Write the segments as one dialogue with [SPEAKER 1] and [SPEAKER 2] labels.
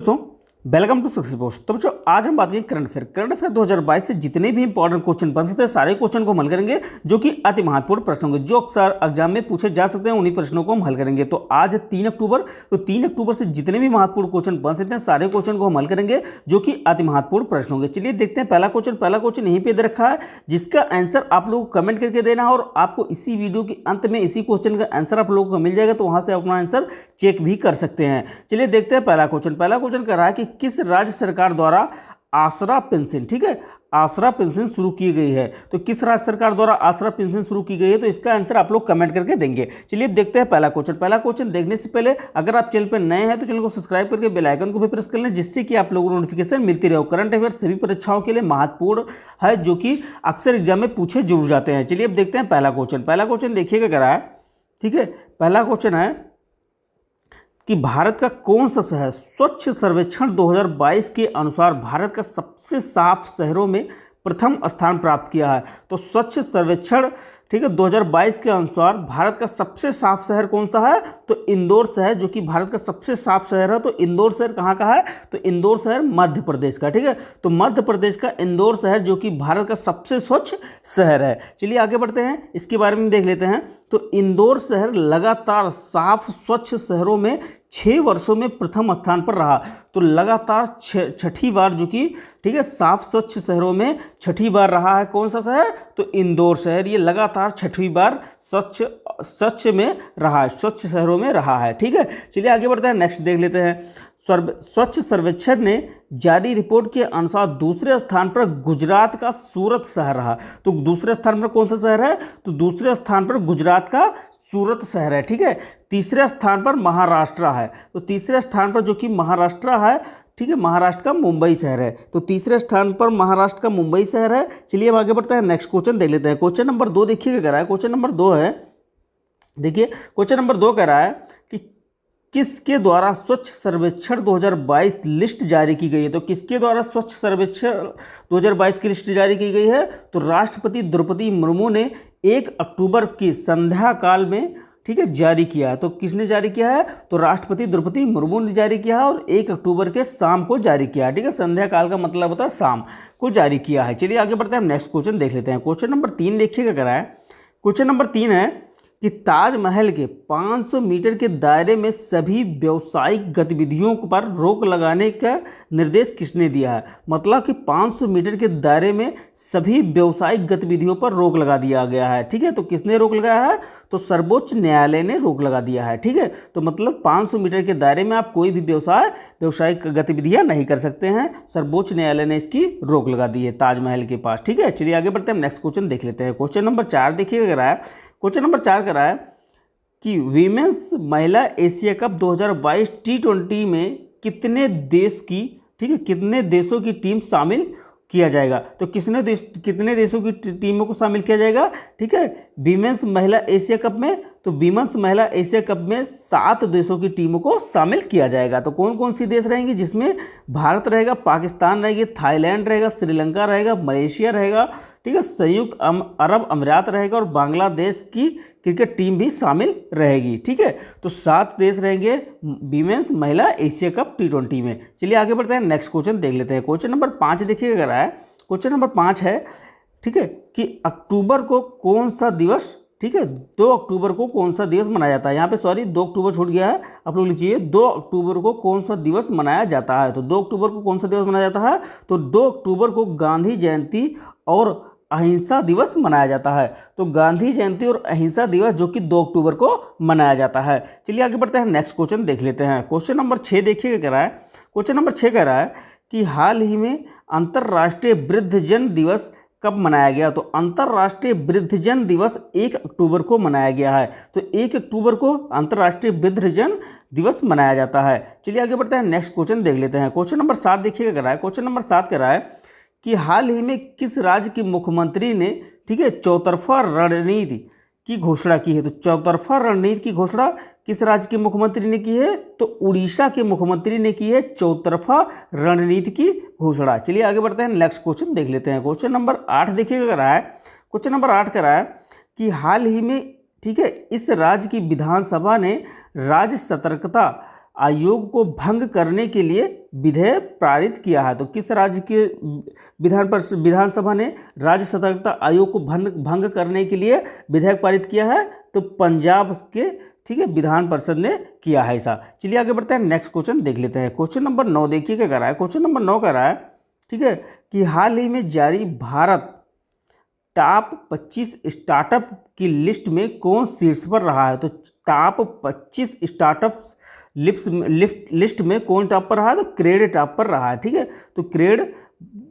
[SPEAKER 1] दोस्तों welcome to success post. तो बच्चों आज हम बात करेंगे करंट अफेयर 2022 से जितने भी इंपॉर्टेंट क्वेश्चन बन सकते हैं सारे क्वेश्चन को हम हल करेंगे, जो कि अति महत्वपूर्ण प्रश्न होंगे जो अक्सर एग्जाम में पूछे जा सकते हैं। उन्हीं प्रश्नों को हम हल करेंगे। तो आज 3 अक्टूबर, तो 3 अक्टूबर से जितने भी महत्वपूर्ण क्वेश्चन बन सकते हैं सारे क्वेश्चन को हम हल करेंगे, जो कि अति महत्वपूर्ण प्रश्न होंगे। चलिए देखते हैं पहला क्वेश्चन यहीं पे दे रखा है, जिसका आंसर आप लोग को कमेंट करके देना है और आपको इसी वीडियो के अंत में इसी क्वेश्चन का आंसर आप लोगों को मिल जाएगा, तो वहां से अपना आंसर चेक भी कर सकते हैं। चलिए देखते हैं पहला क्वेश्चन कह रहा है कि किस राज्य सरकार द्वारा आसरा पेंशन, ठीक है, आसरा पेंशन शुरू की गई है। तो किस राज्य सरकार द्वारा आसरा पेंशन शुरू की गई है, तो इसका आंसर आप लोग कमेंट करके देंगे। चलिए अब देखते हैं पहला क्वेश्चन देखने से पहले अगर आप चैनल पर नए हैं तो चैनल को सब्सक्राइब करके बेल आइकन को भी प्रेस कर लें, जिससे कि आप लोगों को नोटिफिकेशन मिलती रहे। करंट अफेयर सभी परीक्षाओं के लिए महत्वपूर्ण है, जो कि अक्सर एग्जाम में पूछे जरूर जाते हैं। चलिए अब देखते हैं पहला क्वेश्चन देखिएगा क्या है, ठीक है। पहला क्वेश्चन है कि भारत का कौन सा शहर स्वच्छ सर्वेक्षण 2022 के अनुसार भारत का सबसे साफ शहरों में प्रथम स्थान प्राप्त किया है। तो स्वच्छ सर्वेक्षण, ठीक है, 2022 के अनुसार भारत का सबसे साफ शहर कौन सा है, तो इंदौर शहर, जो कि भारत का सबसे साफ शहर है। तो इंदौर शहर कहाँ का है, तो इंदौर शहर मध्य प्रदेश का, ठीक है। तो मध्य प्रदेश का इंदौर शहर जो कि भारत का सबसे स्वच्छ शहर है। चलिए आगे बढ़ते हैं, इसके बारे में देख लेते हैं। तो इंदौर शहर लगातार साफ स्वच्छ शहरों में 6 वर्षों में प्रथम स्थान पर रहा। तो लगातार छठी बार, जो कि ठीक है, साफ स्वच्छ शहरों में छठी बार रहा है। कौन सा शहर, तो इंदौर शहर, ये लगातार छठवीं बार स्वच्छ में रहा है, स्वच्छ शहरों में रहा है, ठीक है। चलिए आगे बढ़ते हैं, नेक्स्ट देख लेते हैं। स्वच्छ सर्वेक्षण ने जारी रिपोर्ट के अनुसार दूसरे स्थान पर गुजरात का सूरत शहर रहा। तो दूसरे स्थान पर कौन सा शहर है, तो दूसरे स्थान पर गुजरात का सूरत शहर है, ठीक है। तीसरे स्थान पर महाराष्ट्र है। तो तीसरे स्थान पर जो कि महाराष्ट्र है, ठीक है, महाराष्ट्र का मुंबई शहर है। तो तीसरे स्थान पर महाराष्ट्र का मुंबई शहर है। चलिए अब आगे बढ़ते हैं, नेक्स्ट क्वेश्चन देख लेते हैं। क्वेश्चन नंबर 2 देखिए क्या कह रहा है। क्वेश्चन नंबर 2 है, देखिए क्वेश्चन नंबर 2 कह रहा है कि किसके द्वारा स्वच्छ सर्वेक्षण 2022 लिस्ट जारी की गई है। तो किसके द्वारा स्वच्छ सर्वेक्षण 2022 की लिस्ट जारी की गई है, तो राष्ट्रपति द्रौपदी मुर्मू ने 1 अक्टूबर की संध्या काल में, ठीक है, जारी किया है। तो किसने जारी किया है, तो राष्ट्रपति द्रौपदी मुर्मू ने जारी किया है और 1 अक्टूबर के शाम को जारी किया है, ठीक है। संध्या काल का मतलब होता है शाम को जारी किया है। चलिए आगे बढ़ते हैं, नेक्स्ट क्वेश्चन देख लेते हैं। क्वेश्चन नंबर 3 देखिएगा क्या है। क्वेश्चन नंबर 3 है कि ताजमहल के 500 मीटर के दायरे में सभी व्यावसायिक गतिविधियों पर रोक लगाने का निर्देश किसने दिया है। मतलब कि 500 मीटर के दायरे में सभी व्यावसायिक गतिविधियों पर रोक लगा दिया गया है, ठीक है। तो किसने रोक लगाया है, तो सर्वोच्च न्यायालय ने रोक लगा दिया है, ठीक है। तो मतलब 500 मीटर के दायरे में आप कोई भी व्यावसायिक गतिविधियां नहीं कर सकते हैं। सर्वोच्च न्यायालय ने इसकी रोक लगा दी है ताजमहल के पास, ठीक है। चलिए आगे बढ़ते हैं, नेक्स्ट क्वेश्चन देख लेते हैं। क्वेश्चन नंबर 4 देखिएगा क्या है। क्वेश्चन नंबर 4 कह रहा है कि वीमेंस महिला एशिया कप 2022 T20 में कितने देश की, ठीक है, कितने देशों की टीम शामिल किया जाएगा। तो कितने देशों की टीमों को शामिल किया जाएगा, ठीक है, वीमेंस महिला एशिया कप में। तो वीमेंस महिला एशिया कप में 7 देशों की टीमों को शामिल किया जाएगा। तो कौन कौन सी देश रहेंगे, जिसमें भारत रहेगा, पाकिस्तान रहेगी, थाईलैंड रहेगा, श्रीलंका रहेगा, मलेशिया रहेगा, ठीक है, संयुक्त अरब अमीरात रहेगा और बांग्लादेश की क्रिकेट टीम भी शामिल रहेगी, ठीक है। तो 7 देश रहेंगे वीमेंस महिला एशिया कप T20 में। चलिए आगे बढ़ते हैं, नेक्स्ट क्वेश्चन देख लेते हैं। क्वेश्चन नंबर 5 देखिए क्या रहा है। क्वेश्चन नंबर 5 है, ठीक है, कि अक्टूबर को कौन सा दिवस, ठीक है, 2 अक्टूबर को कौन सा दिवस मनाया जाता है। यहाँ पे सॉरी 2 अक्टूबर छूट गया है, आप लोग लिखिए 2 अक्टूबर को कौन सा दिवस मनाया जाता है। तो 2 अक्टूबर को कौन सा दिवस मनाया जाता है, तो 2 अक्टूबर को गांधी जयंती और अहिंसा दिवस मनाया जाता है। तो गांधी जयंती और अहिंसा दिवस जो कि 2 अक्टूबर को मनाया जाता है। चलिए आगे बढ़ते हैं, नेक्स्ट क्वेश्चन देख लेते हैं। क्वेश्चन नंबर 6 देखिए क्या रहा है। क्वेश्चन नंबर 6 कह रहा है कि हाल ही में अंतर्राष्ट्रीय वृद्धजन दिवस कब मनाया गया। तो अंतर्राष्ट्रीय वृद्धजन दिवस 1 अक्टूबर को मनाया गया है। तो 1 अक्टूबर को अंतर्राष्ट्रीय वृद्धजन दिवस मनाया जाता है। चलिए आगे बढ़ते हैं, नेक्स्ट क्वेश्चन देख लेते हैं। क्वेश्चन नंबर 7 देखिएगा क्या रहा है। क्वेश्चन नंबर 7 कह रहा है कि हाल ही में किस राज्य के मुख्यमंत्री ने, ठीक है, चौतरफा रणनीति की घोषणा की है। तो चौतरफा रणनीति की घोषणा किस राज्य के मुख्यमंत्री ने की है, तो उड़ीसा के मुख्यमंत्री ने की है चौतरफा रणनीति की घोषणा। चलिए आगे बढ़ते हैं, नेक्स्ट क्वेश्चन देख लेते हैं। क्वेश्चन नंबर 8 देखिएगा क्या रहा है। क्वेश्चन नंबर 8 कह रहा है कि हाल ही में, ठीक है, इस राज्य की विधानसभा ने राज्य सतर्कता आयोग को भंग करने के लिए विधेयक पारित किया है? तो किस राज्य के विधानसभा ने राज्य सतर्कता आयोग को भंग करने के लिए विधेयक पारित किया है? तो पंजाब के, ठीक है, विधान परिषद ने किया है ऐसा। चलिए आगे बढ़ते हैं, नेक्स्ट क्वेश्चन देख लेते हैं। क्वेश्चन नंबर 9 देखिए क्या कह रहा है। क्वेश्चन नंबर 9 कह रहा है, ठीक है, कि हाल ही में जारी भारत टॉप 25 स्टार्टअप की लिस्ट में कौन शीर्ष पर रहा है? तो टॉप 25 स्टार्टअप्स लिस्ट में कौन टॉप पर रहा है? तो क्रेड टॉप पर रहा है, ठीक है। तो क्रेड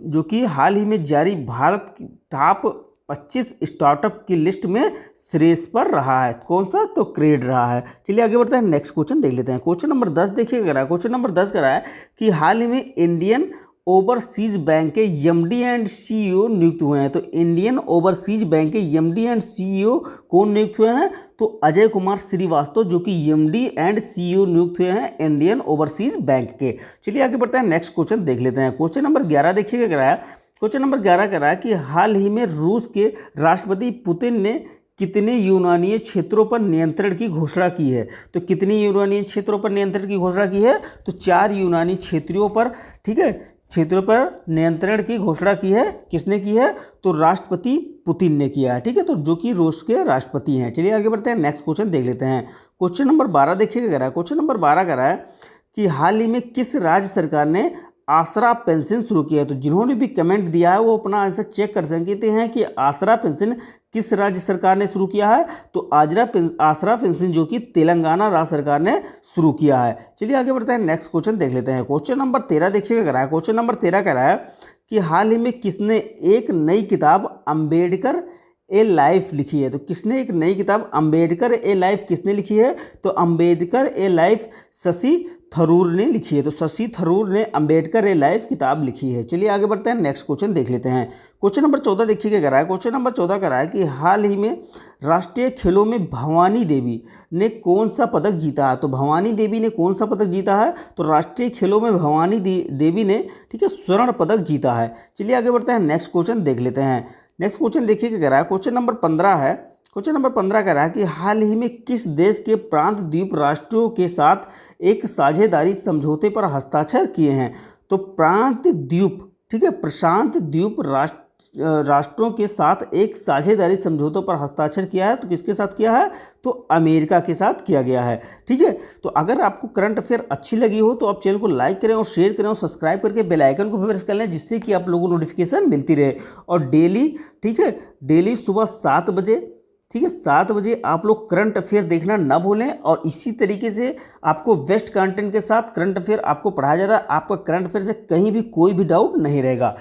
[SPEAKER 1] जो कि हाल ही में जारी भारत की टॉप 25 स्टार्टअप की लिस्ट में शीर्ष पर रहा है। कौन सा? तो क्रेड रहा है। चलिए आगे बढ़ते हैं, नेक्स्ट क्वेश्चन देख लेते हैं। क्वेश्चन नंबर 10 देखिए क्या रहा है। क्वेश्चन नंबर 10 कह रहा है कि हाल ही में इंडियन ओवरसीज बैंक के एमडी एंड सीईओ नियुक्त हुए हैं। तो इंडियन ओवरसीज बैंक के एमडी एंड सीईओ कौन नियुक्त हुए हैं? तो अजय कुमार श्रीवास्तव जो कि एमडी एंड सीईओ नियुक्त हुए हैं इंडियन ओवरसीज बैंक के। चलिए आगे बढ़ते हैं, नेक्स्ट क्वेश्चन देख लेते हैं। क्वेश्चन नंबर 11 देखिए क्या कह रहा है। क्वेश्चन नंबर 11 कह रहा है कि हाल ही में रूस के राष्ट्रपति पुतिन ने कितने यूनानी क्षेत्रों पर नियंत्रण की घोषणा की है? तो कितने यूनानी क्षेत्रों पर नियंत्रण की घोषणा की है? तो 4 यूनानी क्षेत्रों पर, ठीक है, क्षेत्रों पर नियंत्रण की घोषणा की है। किसने की है? तो राष्ट्रपति पुतिन ने किया है, ठीक है, तो जो कि रूस के राष्ट्रपति हैं। चलिए आगे बढ़ते हैं, नेक्स्ट क्वेश्चन देख लेते हैं। क्वेश्चन नंबर 12 देखिए कह रहा है। क्वेश्चन नंबर 12 कह रहा है कि हाल ही में किस राज्य सरकार ने आसरा पेंशन शुरू किया है? तो जिन्होंने भी कमेंट दिया है वो अपना आंसर चेक कर सकते हैं कि आसरा पेंशन किस राज्य सरकार ने शुरू किया है? तो आसरा पेंशन जो कि तेलंगाना राज्य सरकार ने शुरू किया है। चलिए आगे बढ़ते हैं, नेक्स्ट क्वेश्चन देख लेते हैं। क्वेश्चन नंबर 13 देखिए क्या रहा है। क्वेश्चन नंबर 13 कह रहा है कि हाल ही में किसने एक नई किताब अंबेडकर ए लाइफ लिखी है? तो किसने एक नई किताब अंबेडकर ए लाइफ किसने लिखी है? तो अंबेडकर ए लाइफ शशि थरूर ने लिखी है। तो शशि थरूर ने अंबेडकर ए लाइफ किताब लिखी है। चलिए आगे बढ़ते हैं, नेक्स्ट क्वेश्चन देख लेते हैं। क्वेश्चन नंबर 14 देखिए क्या कह रहा है। क्वेश्चन नंबर 14 कह रहा है कि हाल ही में राष्ट्रीय खेलों में भवानी देवी ने कौन सा पदक जीता है? तो भवानी देवी ने कौन सा पदक जीता है? तो राष्ट्रीय खेलों में भवानी देवी ने, ठीक है, स्वर्ण पदक जीता है। चलिए आगे बढ़ते हैं, नेक्स्ट क्वेश्चन देख लेते हैं। नेक्स्ट क्वेश्चन देखिए क्या कह रहा है। क्वेश्चन नंबर 15 है। क्वेश्चन नंबर 15 कह रहा है कि हाल ही में किस देश के प्रांत द्वीप राष्ट्रों के साथ एक साझेदारी समझौते पर हस्ताक्षर किए हैं? तो प्रांत द्वीप, ठीक है, प्रशांत द्वीप राष्ट्रों के साथ एक साझेदारी समझौतों पर हस्ताक्षर किया है। तो किसके साथ किया है? तो अमेरिका के साथ किया गया है, ठीक है। तो अगर आपको करंट अफेयर अच्छी लगी हो तो आप चैनल को लाइक करें और शेयर करें और सब्सक्राइब करके बेल आइकन को भी प्रेस कर लें, जिससे कि आप लोगों को नोटिफिकेशन मिलती रहे। और डेली, ठीक है, डेली सुबह 7 बजे, ठीक है, 7 बजे आप लोग करंट अफेयर देखना ना भूलें। और इसी तरीके से आपको बेस्ट कंटेंट के साथ करंट अफेयर आपको पढ़ाया जा रहा है। आपका करंट अफेयर से कहीं भी कोई भी डाउट नहीं रहेगा।